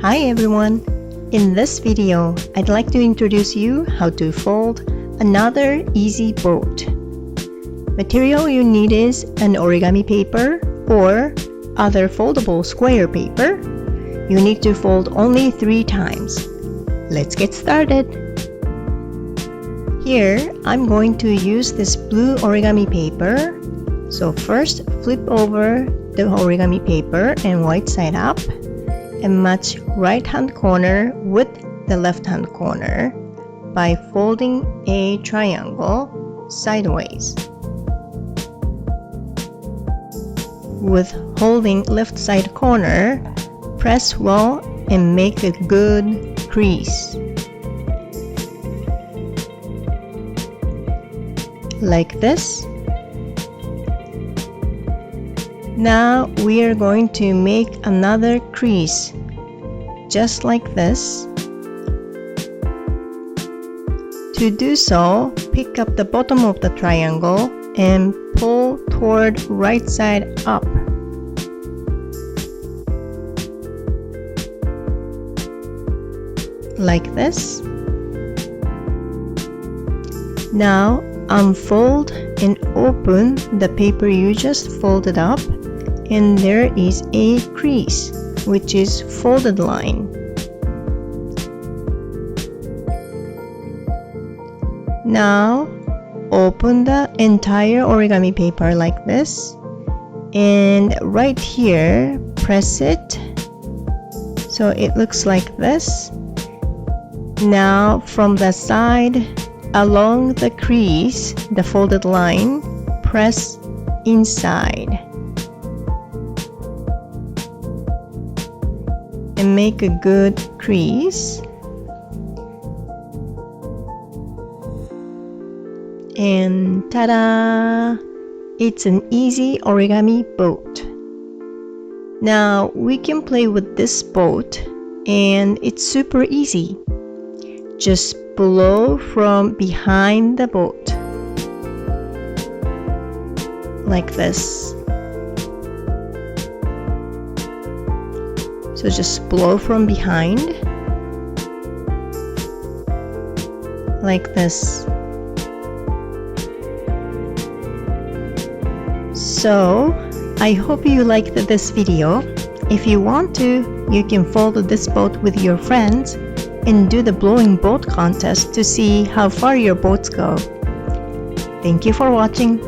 Hi everyone! In this video, I'd like to introduce you how to fold another easy boat. Material you need is an origami paper or other foldable square paper. You need to fold only 3 times. Let's get started! Here, I'm going to use this blue origami paper. So first, flip over the origami paper and right side up and match right hand corner with the left hand corner by folding a triangle sideways. With holding left side corner, press well and make a good crease. Like this. Now we are going to make another crease just like this. To do so, pick up the bottom of the triangle and pull toward right side up. Like this. Now unfold and open the paper you just folded up, and there is a crease, which is folded line. Now open the entire origami paper like this, and right here press it so it looks like this. Now from the side along the crease, the folded line, press inside and make a good crease. And ta-da! It's an easy origami boat. Now we can play with this boat, and it's super easy. Just blow from behind the boat like this. So just blow from behind like this. So I hope you liked this video. If you want to, you can fold this boat with your friends and do the blowing boat contest to see how far your boats go. Thank you for watching.